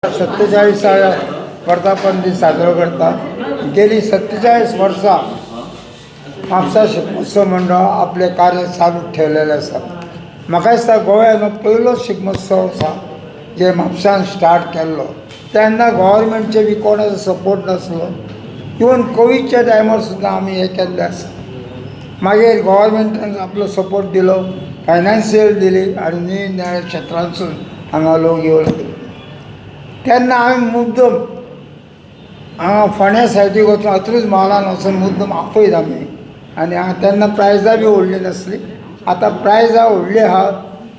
47व्या वर्धापन दिन साजरो करता. गेली 47 वर्सां म्हापसा शिगमोत्सव मंडळ आपले कार्य चालू ठेवलेले आसा. म्हाका दिसता गोंयांत पयलो शिगमोत्सव आसा जे म्हापसान स्टार्ट केल्लो. तेन्ना गव्हर्मेंटचे बी कोणाचो सपोर्ट नासलो. इवन कोविडच्या टायमार सुद्दां आमी हें केल्लें आसा. मागीर गव्हर्मेंटान आपलो सपोर्ट दिलो, फायनान्शियल दिली आनी निरनिराळ्या क्षेत्रांसून हांगा लोक येवंक लागले. तेन्ना हांवें मुद्दम हांगा फोंड्या सायडीक वचून अत्रूज मॉलान वचून मुद्दम आपयत आमी. आनी हांगा तेन्ना प्रायजां बी व्हडली नासली. आतां प्रायजां व्हडली आहा.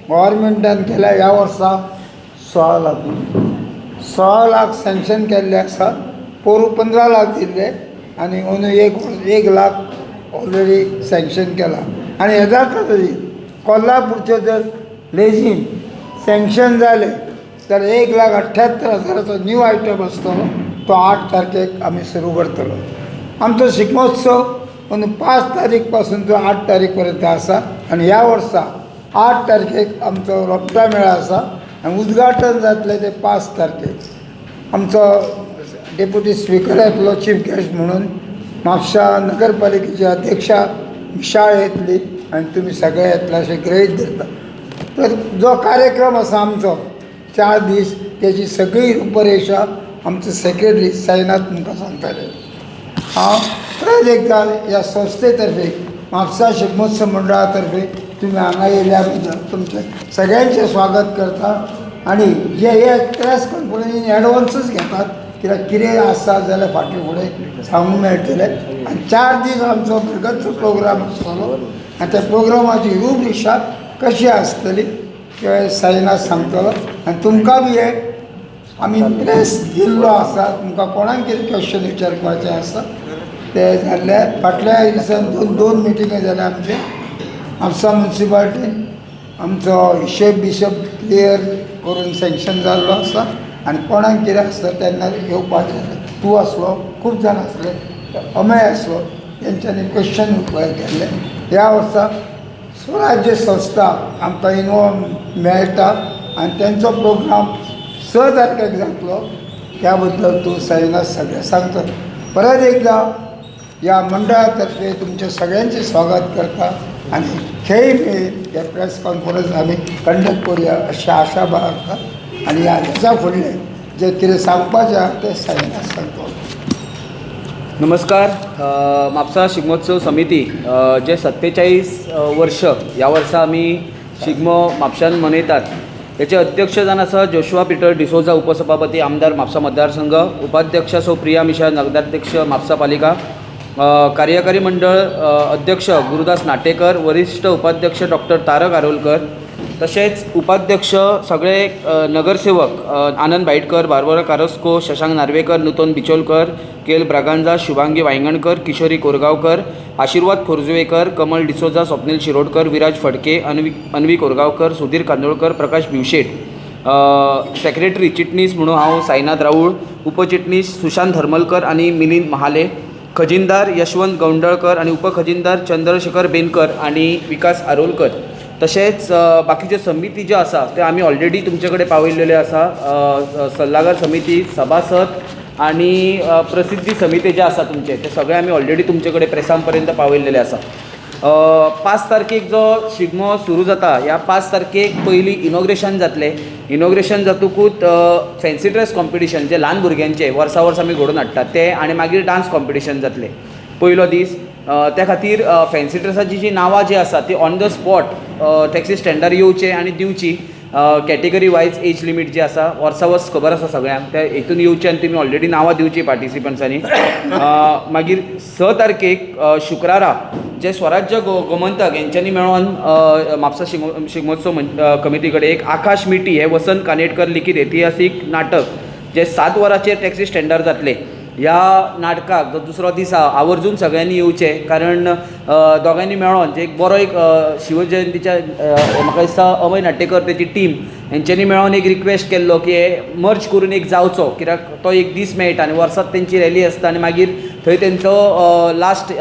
गव्हर्मेंटान केल्या ह्या वर्सा 16 लाख सँक्शन केल्ले आसा. पोरू 15 लाख दिल्ले आनी अंदू 1 लाख ऑलरेडी सँक्शन केला. आनी हेज्या खातीर कोल्हापूरच्यो जर लेझीम सँक्शन जाले तर 1,78,000 न्यू आयटम आसतलो. तो 8 तारखेक आमी सुरू करतलो. आमचो शिगमोत्सव अंदू 5 तारीख पासून तो 8 तारीख पर्यंत आसा. आनी ह्या वर्सा 8 तारखेक आमचो रोपटा मेळो आसा आनी उद्घाटन जातलें ते 5 तारखेक. आमचो डेप्युटी स्पिकर येतलो चीफ गेस्ट म्हणून. म्हापसा नगरपालिकेची अध्यक्षा मिशाळ येतली आनी तुमी सगळे येतले अशें गृहीत धरता. तर जो कार्यक्रम आसा आमचो 4 दीस त्याची सगळी रूपरेषा आमचे सेक्रेटरी साईनाथ तुमकां सांगतले. हांव परत एकदां ह्या संस्थे तर्फे म्हापसा शिगमोत्सव मंडळा तर्फे तुमी हांगा येयल्या बद्दल तुमचें सगळ्यांचें स्वागत करता. आनी जे हे प्रेस कॉन्फरन्सीन एडवान्सूच घेतात कित्याक कितें आसा जाल्यार फाटीं फुडें सांगूंक मेळटलें. आनी 4 दीस आमचो भरगच्च प्रोग्राम आसतलो आनी त्या प्रोग्रामाची रूपरेषा कशी आसतली ते साईनाथ सांगतलो. आनी तुमकां बी हे आमी प्रेस दिल्लो आसा. तुमकां कोणाक कितें क्वेश्चन विचारपाचें आसा ते जाल्ले. फाटल्या दिसान दोन मिटिंगे जाल्या आमचे. म्हापसा मुन्सिपाल्टीन आमचो हिशोब क्लियर करून सँक्शन जाल्लो आसा. आनी कोणाक कितें आसता तेन्ना येवपाचें. तूं आसलो, खूब जाण आसले, अमेय आसलो, तेंच्यांनी क्वेश्चन केल्ले. ह्या वर्सा स्वराज्य संस्था आमकां इनवॉल्व मेळटा आनी तेंचो प्रोग्राम 6 तारखेक जातलो. त्या बद्दल तूं साईनाथ सगळें सांगता. परत एकदां ह्या मंडळा तर्फे तुमचें सगळ्यांचें स्वागत करता. आनी खेळ मेळीन हे प्रेस कॉन्फरन्स आमी कंडक्ट करुया अशी आशा बाळगता. आनी ह्याच्या फुडलें जें कितें सांगपाचें आसा तें साईनाथ सांगतलो. नमस्कार. म्हापसा शिगमोत्सव समिती जे 47 वर्ष ह्या वर्सा आमी शिगमो म्हापशान मनयतात. याचे अध्यक्ष जावन आसा जोशुआ पिटर डिसोजा, उपसभापती आमदार म्हापसा मतदारसंघ, उपाध्यक्ष सौ प्रिया मिश्रा, नगराध्यक्ष म्हापसा पालिका, कार्यकारी मंडळ अध्यक्ष गुरुदास नाटेकर, वरिष्ठ उपाध्यक्ष डॉक्टर तारक आरोलकर, तशेंच उपाध्यक्ष सगळे नगरसेवक आनंद बाईटकर, बार्बरा कारस्को, शशांक नार्वेकर, नूतन बिचोलकर, केल ब्रागांजा, शुभांगी वांयगणकर, किशोरी कोरगांवकर, आशिर्वाद खोर्जुवेकर, कमल डिसोजा, स्वप्नील शिरोडकर, विराज फडके, अन्वी कोरगांवकर, सुधीर कांदोळकर, प्रकाश भिवशेट, सेक्रेटरी चिटणीस म्हणून हांव साईनाथ राऊळ, उपचिटणीस सुशांत धर्मलकर आनी मिलिंद महाले, खजिनदार यशवंत गौंडळकर आनी उपखजिनदार चंद्रशेखर बेनकर आनी विकास आरोलकर. तशेंच बाकीच्यो समिती ज्यो आसा त्यो आमी ऑलरेडी तुमचे कडेन पावयल्ल्यो आसा. सल्लागार समिती, सभासद आनी प्रसिद्धी समिती जे आसा तुमचे ते सगळे आमी ऑलरेडी तुमचे कडेन प्रेसां पर्यंत पावयल्लेले आसा. 5 तारखेक जो शिगमो सुरू जाता ह्या 5 तारखेक पयलीं इनॉग्रेशन जातलें. इनॉग्रेशन जातकूच फॅन्सी ड्रेस कॉम्पिटिशन जे ल्हान भुरग्यांचे वर्सा वर्स आमी घडोवन हाडटात ते आनी मागीर डान्स कॉम्पिटिशन जातलें पयलो दीस. त्या खातीर फॅन्सी ड्रेसाची जी नांवां जी आसा ती ऑन द स्पॉट टॅक्सी स्टँडार येवचे आनी दिवची. कॅटेगरी वायज एज लिमीट जी आसा वर्सा वर्स खबर आसा सगळ्यांक त्या हितून येवचे आनी तुमी ऑलरेडी नांवां दिवची पार्टिसिपंट्सांनी. मागीर 6 तारखेक शुक्रारा जे स्वराज्य गोमंतक यांच्यांनी मेळोन म्हापसा शिगमोत्सव कमिटी कडेन एक आकाश मिटी हे वसंत कानेटकर लिखीत ऐतिहासीक नाटक जे 7 वरांचेर टॅक्सी स्टँडार जातले. ह्या नाटकाक जो दुसरो दीस आवर्जून सगळ्यांनी येवचें. कारण दोगांयनी मेळोन जे एक बरो एक शिवजयंतीच्या म्हाका दिसता अमय नाटेकर तेची टीम हेंच्यांनी मेळोन एक रिक्वेस्ट केल्लो की हे मर्ज करून एक जावचो कित्याक तो एक दीस मेळटा आनी वर्साक तेंची रॅली आसता आनी मागीर थंय तेंचो लास्ट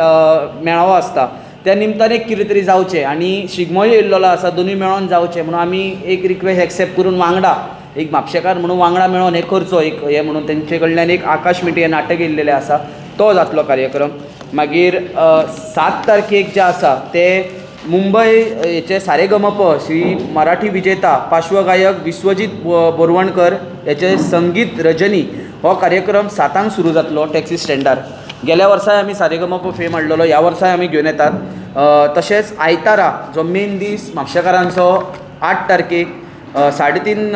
मेळावो आसता. त्या निमतान एक कितें तरी जावचें आनी शिगमोय येयल्लो आसा दोनूय मेळोन जावचें म्हणून आमी एक रिक्वेस्ट एक्सेप्ट करून वांगडा एक म्हापशेकार म्हणून वांगडा मेळोन हे करचो एक हे म्हणून तेंचे कडल्यान एक आकाश मिटी हे नाटक येयल्लेलें आसा तो जातलो कार्यक्रम. मागीर 7 तारखेक जे आसा ते मुंबय हेचे सारेगमप श्री मराठी विजेता पार्श्वगायक विश्वजीत बोरवणकर हेचे संगीत रजनी हो कार्यक्रम 7 सुरू जातलो टॅक्सी स्टँडार. गेल्या वर्साय आमी सारेगमप फेम हाडलेलो, ह्या वर्साय आमी घेवन येतात. तशेंच आयतारा जो मेन दीस म्हापशेकारांचो 8 तारखेक 3:30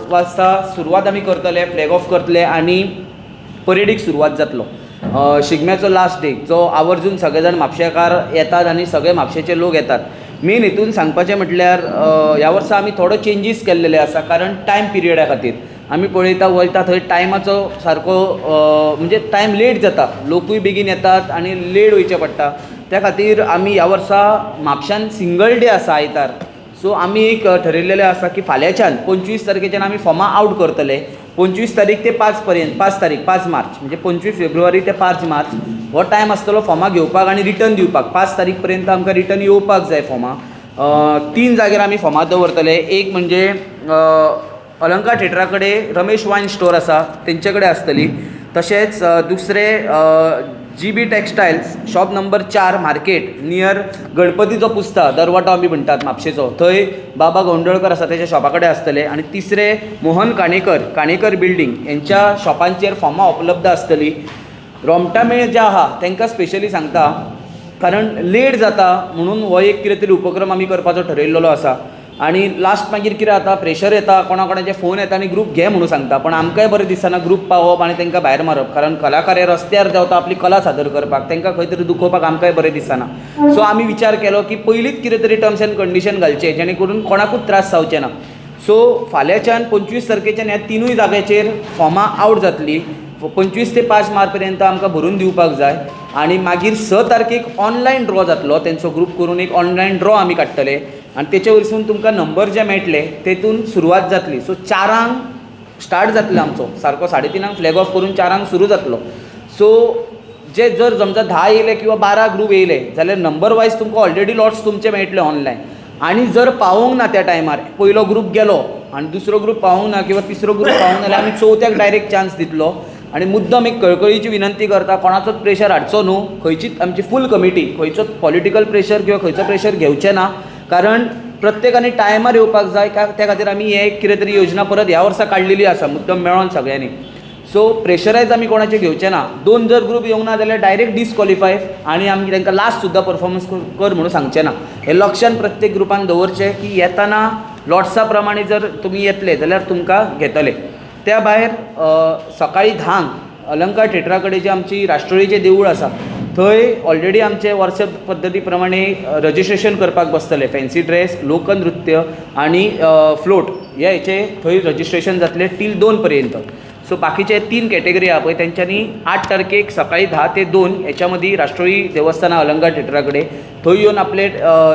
वाजता सुरवात आमी करतले, फ्लॅग ऑफ करतले आनी परेडीक सुरवात जातलो. शिगम्याचो लास्ट डे जो आवर्जून सगळे जाण म्हापशेकार येतात आनी सगळे म्हापशेचे लोक येतात. मेन हितून सांगपाचें म्हटल्यार ह्या वर्सा आमी थोडो चेंजीस केल्लेले आसा, कारण टायम पिरियडा खातीर आमी पळयता वयता थंय टायमाचो सारको म्हणजे टायम लेट जाता, लोकूय बेगीन येतात आनी लेट वयचें पडटा. त्या खातीर आमी ह्या वर्सा म्हापशान सिंगल डे आसा आयतार, सो आमी एक ठरयल्लेलें आसा की फाल्यांच्यान 25 तारखेच्यान आमी फॉर्मां आवट करतले. 25 तारीख ते 5 पर्यंत 5 तारीख 5 मार्च म्हणजे 25 फेब्रुवारी ते 5 मार्च हो टायम आसतलो फॉर्मां घेवपाक आनी रिटर्न दिवपाक. 5 तारीख पर्यंत आमकां रिटर्न येवपाक जाय फॉर्मां. 3 जाग्यार आमी फॉर्मां दवरतले. एक म्हणजे अलंकार थिएटरा कडेन रमेश वायन स्टोर आसा तेंचे कडेन आसतली. तशेंच दुसरे GB textiles shop number 4 market near गणपतीचो पुस्ता दरवटो आमी म्हणटात म्हापशेचो, थंय बाबा गोंडळकर आसा तेच्या शॉपा कडेन आसतले. आनी तिसरे मोहन काणेकर बिल्डींग हेंच्या शॉपांचेर फॉर्मां उपलब्ध आसतली. रोमटा मेळ जे आहा तांकां स्पेशली सांगता, कारण लेट जाता म्हणून हो एक कितें तरी उपक्रम आमी करपाचो ठरयल्लो आसा. आनी लास्ट मागीर कितें जाता, प्रेशर येता, कोणाचे फोन येता आनी ग्रूप घे म्हणून सांगता, पण आमकांय बरें दिसना ग्रूप पावप आनी तांकां भायर मारप, कारण कलाकार हे रस्त्यार देंवता आपली कला सादर करपाक, तांकां खंय तरी दुखोवपाक आमकांय बरें दिसना. सो आमी विचार केलो की पयलींच कितें तरी टर्म्स एंड कंडिशन घालचे जेणे करून कोणाकूच त्रास जावचे ना. सो फाल्यांच्यान 25 तारखेच्यान ह्या 3 जाग्याचेर फॉर्मां आवट जातली. 25 ते 5 मार्च पर्यंत आमकां भरून दिवपाक जाय. आनी मागीर 6 तारखेक ऑनलायन ड्रॉ जातलो, तेंचो ग्रूप करून एक ऑनलायन ड्रॉ आमी काडटले आनी तेचे वरसून तुमकां नंबर जे मेळटले तेतून सुरवात जातली. सो 4 स्टार्ट जातलो आमचो सारको 3:30 फ्लॅग ऑफ करून 4 सुरू जातलो. सो जे जर समजा 10 येयले किंवा 12 ग्रूप येयले जाल्यार नंबर वायज तुमकां ऑलरेडी लॉट्स तुमचे मेळटले ऑनलायन. आनी जर पावोंक ना त्या टायमार, पयलो ग्रूप गेलो आनी दुसरो ग्रूप पावोंक ना किंवा तिसरो ग्रूप पावोंक ना जाल्यार आमी चवथ्याक डायरेक्ट चान्स दितलो. आनी मुद्दम एक कळकळीची विनंती करता, कोणाचोच प्रेशर हाडचो न्हू, खंयचीच आमची फूल कमिटी खंयचोच पॉलिटिकल प्रेशर किंवा खंयचो प्रेशर घेवचे ना, कारण प्रत्येकानी टायमार येवपाक जाय. त्या खातीर आमी हे कितें तरी योजना परत ह्या वर्सा काडलेली आसा मुद्दम मेळोन सगळ्यांनी. सो प्रेशरायज आमी कोणाचें घेवचें ना. 2 जर ग्रूप येवंक ना जाल्यार डायरेक्ट डिस्कॉलिफाय आनी आमी तांकां लास्ट सुद्दां परफॉर्मन्स कर म्हणून सांगचें ना. हे लक्षान प्रत्येक ग्रुपान दवरचें की येताना लॉट्सा प्रमाणे जर तुमी येतले जाल्यार तुमकां घेतले. त्या भायर सकाळीं 10 अलंकार थिएटरा कडेन जे आमची राष्ट्रळीचें देवूळ आसा थंय ऑलरेडी आमचे वर्ष पद्दती प्रमाणे रजिस्ट्रेशन करपाक बसतले. फॅन्सी ड्रेस, लोकनृत्य आनी फ्लोट ह्या हेचे थंय रजिस्ट्रेशन जातलें टील 2 पर्यंत. सो बाकीचे 3 कॅटेगरी आहा पळय तेंच्यांनी 8 तारखेक सकाळीं 10 ते 2 हेच्या मदीं राष्ट्रळी देवस्थाना अलंकार थिएटरा कडेन थंय येवन आपले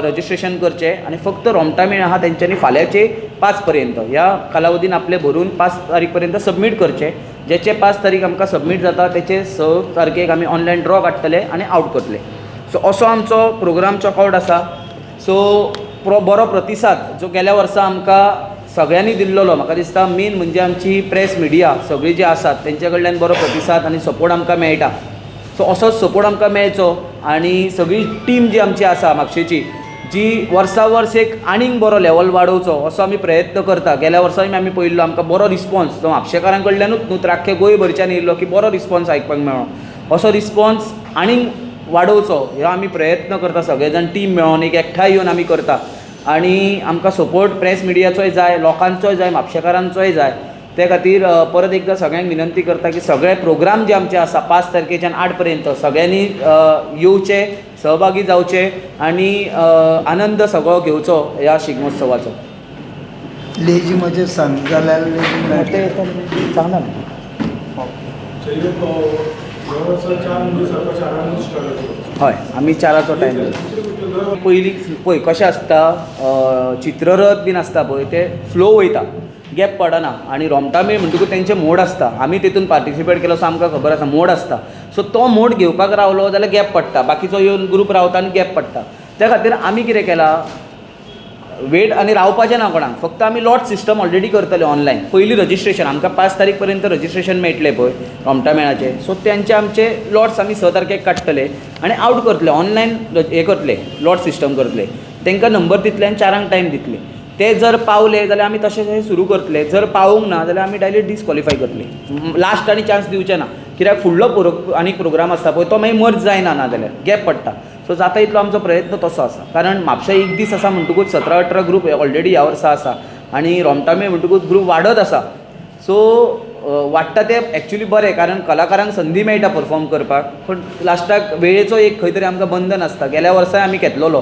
रजिस्ट्रेशन करचें. आनी फक्त रोमटा मेळ आहा तेंच्यांनी फाल्यांचे 5 पर्यंत ह्या कालावधीन आपले भरून 5 तारीख पर्यंत सबमीट करचें. जेचे 5 तारीख आमकां सबमीट जाता तेचे 6 तारखेक आमी ऑनलायन ड्रॉ काडटले आनी आवट करतले. सो असो आमचो प्रोग्राम चॉकआउट आसा. सो बरो प्रतिसाद जो गेल्या वर्सा आमकां सगळ्यांनी दिल्लो म्हाका दिसता मेन म्हणजे आमची प्रेस मिडिया सगळी जी आसात तेंच्या कडल्यान बरो प्रतिसाद आनी सपोर्ट आमकां मेळटा. सो असोच सपोर्ट आमकां मेळचो आनी सगळी टीम जी आमची आसा म्हापशेची जी वर्सा वर्स एक आनीक बरो लेवल वाडोवचो असो आमी प्रयत्न करता. गेल्या वर्साय आमी पळयल्लो आमकां बरो रिस्पॉन्स तो म्हापशेकारां कडल्यानूच न्हू तर आख्खे गोंयभरच्यान येयल्लो की बरो रिस्पॉन्स आयकपाक मेळ्ळो. असो रिस्पॉन्स आनीक वाडोवचो ह्यो आमी प्रयत्न करता. सगळे जाण टीम मेळोन एक एकठांय येवन आमी करता आनी आमकां सपोर्ट प्रेस मिडियाचोय जाय, लोकांचोय जाय, म्हापशेकारांचोय जाय. ते खातीर परत एकदां सगळ्यांक विनंती करता की सगळे प्रोग्राम जे आमचे आसा 5 तारखेच्यान 8 पर्यंत सगळ्यांनी येवचे, सहभागी जावचे आनी आनंद सगळो घेवचो ह्या शिगमोत्सवाचो. लेझीमाचें सांग जाल्यार लेझी सांगना हय आमी 4 टायम पयलीं पळय कशें आसता चित्ररथ बीन आसता पळय ते फ्लो वयता, गॅप पडना. आनी रोमटा मेळ म्हणटकूच तेंचे मोड आसता. आमी तितून पार्टिसिपेट केलो सो आमकां खबर आसा मोड आसता. सो तो मोड घेवपाक रावलो जाल्यार गॅप पडटा, बाकीचो येवन ग्रूप रावता आनी गॅप पडटा. त्या खातीर आमी कितें केलां वेट आनी रावपाचें ना कोणाक, फक्त आमी लॉट सिस्टम ऑलरेडी करतले ऑनलायन. पयलीं रजिस्ट्रेशन आमकां 5 तारीख पर्यंत रजिस्ट्रेशन मेळटलें पळय रोमटा मेळाचें, सो तेंचे आमचे लॉट्स आमी 6 तारखेक काडटले आनी आवट करतले, ऑनलायन हें करतले, लॉट सिस्टम करतले. तांकां नंबर दितले आनी 4 टायम दितले. ते जर पावले जाल्यार आमी तशें सुरू करतले, जर पावूंक ना जाल्यार आमी डायरेक्ट डिस्कॉलिफाय करतले. लास्ट आनी चान्स दिवचे ना, कित्याक फुडलो आनी प्रोग्राम आसता पळय तो मागीर मर्ज जायना, ना जाल्यार गॅप पडटा. सो जाता इतलो आमचो प्रयत्न तसो आसा, कारण म्हापशा एक दीस आसा म्हणटकूच 17-18 ग्रूप ऑलरेडी ह्या वर्सा आसा आनी रोमटामे म्हणटकूच ग्रूप वाडत आसा. सो वाडटा ते एक्चुली बरें, कारण कलाकारांक संदी मेळटा परफॉर्म करपाक, पण लास्टाक वेळेचो एक खंय तरी आमकां बंधन आसता. गेल्या वर्साय आमी घेतलोलो,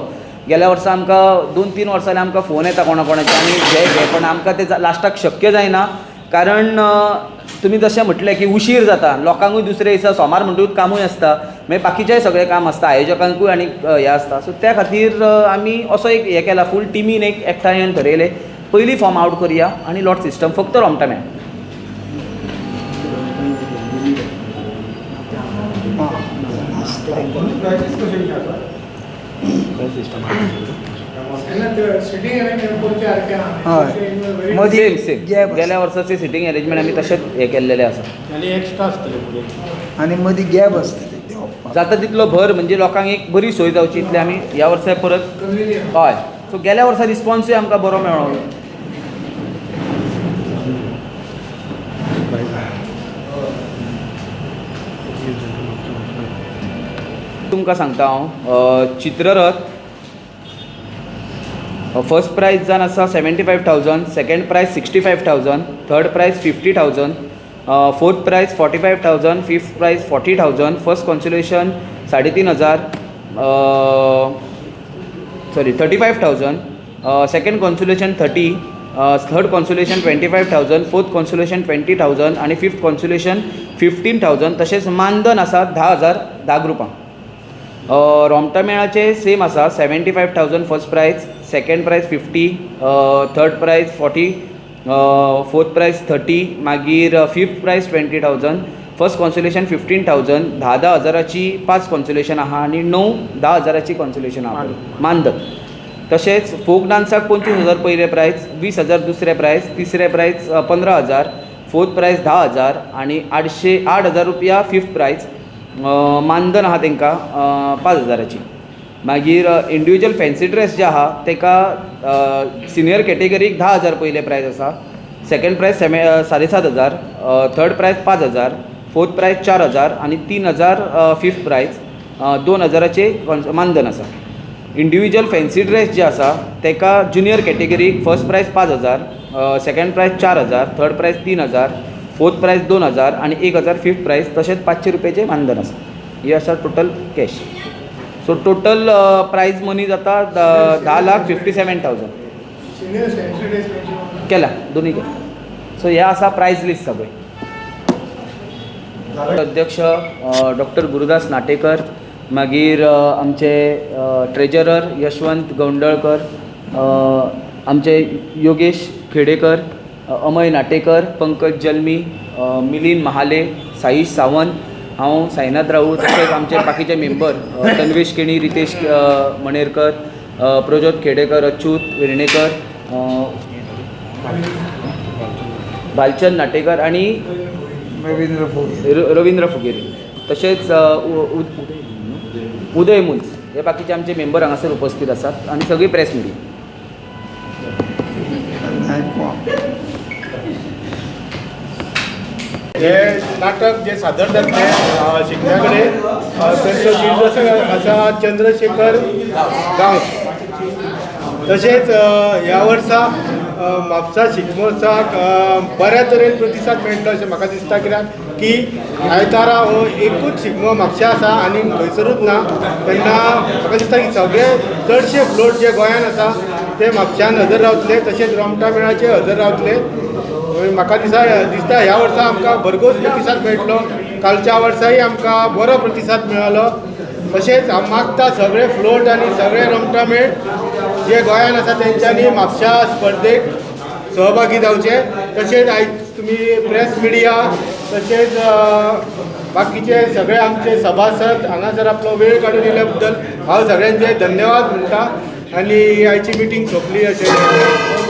गेल्या वर्सा आमकां 2-3 वर्सां जाल्यार आमकां फोन येता कोणाकोणाचे आनी घे, पण आमकां ते लास्टाक शक्य जायना, कारण तुमी जशें म्हटलें की उशीर जाता, लोकांकूय दुसरे दिसा सोमार म्हणटकूच कामूय आसता, मागीर बाकीचेय सगळें काम आसता, आयोजकांकूय आनी हें आसता. सो त्या खातीर आमी असो एक हें केला, फूल टिमीन एक एकठांय येवन थरयलें पयलीं फॉर्म आवट करया आनी लॉट सिस्टम फक्त रोमटा मेळ. मदीं सेम गॅप गेल्या वर्साचे सिटींग अरेंजमेंट आमी तशेंच हें केल्लेलें आसा आनी मदीं गॅप आसतले देंवोवपाक. जाता तितलो भर, म्हणजे लोकांक एक बरी सोय जावची इतले आमी ह्या वर्सा परत हय. सो गेल्या वर्सा रिस्पॉन्सूय आमकां बरो मेळ्ळो. तुमकां सांगता हांव, चित्ररथ फर्स्ट प्रायज जावन आसा 75,000, second prize 65,000, third prize 50,000, fourth prize 45,000, fifth prize 40,000, first consolation 3,500, 35,000, second consolation 30, third consolation 25,000, fourth consolation 20,000 आनी फिफ्थ कॉन्सोलेशन 15,000. तशेंच मानधन आसा 10,000 10 ग्रुपांक. रोमटा मेळाचे सेम आसा 75,000 first prize, second prize 50, third prize 40, fourth prize 30, मागीर फिफ्थ प्रायज 20,000, फर्स्ट कॉन्सोलेशन 15,000, 10,000ची 5 consolation आहा आनी 10,000ची consolation आहा मानधन. तशेंच फोक डान्साक 25,000 पयले प्रायज, 20,000 दुसरे प्रायज, तिसरे प्रायज 15,000, फोर्थ प्रायज 10,000 आनी 8,000 रुपया फिफ्थ प्रायज. मानधन आहा तांकां 5,000ची. मागीर इंडिविज्युअल फॅन्सी ड्रेस जे आहा ताका सिनियर कॅटेगरीक 10,000 पयले प्रायज आसा, second prize 7,500, third prize 5,000, fourth prize 4,000 आनी 3,000 फिफ्थ प्रायज. 2,000चे मानधन आसा. इंडिविज्युअल फॅन्सी ड्रेस जे आसा ताका ज्युनियर कॅटेगरीक first prize 5,000, second prize 4,000, third prize 3,000, fourth prize 2,000 आनी 1,000 फिफ्थ प्रायज. तशेंच 500 रुपयाचें मानधन आसा. ही आसा total cash. So total prize money जाता 10,57,000 केला दोन्ही केला. सो हे आसा प्रायज लिस्ट सगळें. अध्यक्ष डॉक्टर गुरुदास नाटेकर, मागीर आमचे ट्रेजरर यशवंत गौंडळकर, आमचे योगेश खेडेकर, अमय नाटेकर, पंकज जल्मी, मिलिंद महाले, साईश सावंत, हांव साईनाथ राऊत, तशेंच आमचे बाकीचे मेंबर तन्वेश केणी, रितेश मणेरकर, प्रज्योत खेडेकर, अच्युत वेर्णेकर, भालचंद नाटेकर आनी रवींद्र फुगेरी, तशेंच उदय मुंज, हे बाकीचे आमचे मेंबर हांगासर उपस्थित आसात आनी सगळी प्रेस मिडिया. हे नाटक जे सादर जातले शिगम्या कडेन तांचो दिग्दर्शक आसा चंद्रशेखर गांवस. तशेंच ह्या वर्सा म्हापसा शिगमोत्सवाक बऱ्या तरेन प्रतिसाद मेळटलो अशें म्हाका दिसता, कित्याक की आयतारा हो एकूच शिगमो म्हापशा आसा आनी खंयसरूच ना. तेन्ना म्हाका दिसता की सगळे चडशे फ्लोट जे गोंयान आसा ते म्हापशान हजर रावतले, तशेंच रोमटा मेळाचे हजर रावतले. म्हाका दिसता ह्या वर्सा आमकां भरघोस प्रतिसाद मेळटलो. कालच्या वर्साय आमकां बरो प्रतिसाद मेळ्ळो. तशेंच हांव मागता सगळे फ्लोट आनी सगळे रोमटा मेळ जे गोंयान आसा तेंच्यांनी म्हापशा स्पर्धेक सहभागी जावचे. तशेंच आयज तुमी प्रेस मिडिया तशेंच बाकीचे सगळे आमचे सभासद हांगासर आपलो वेळ काडून येयल्या बद्दल हांव सगळ्यांचे धन्यवाद म्हणटा. आनी आयची मिटींग सोंपली अशें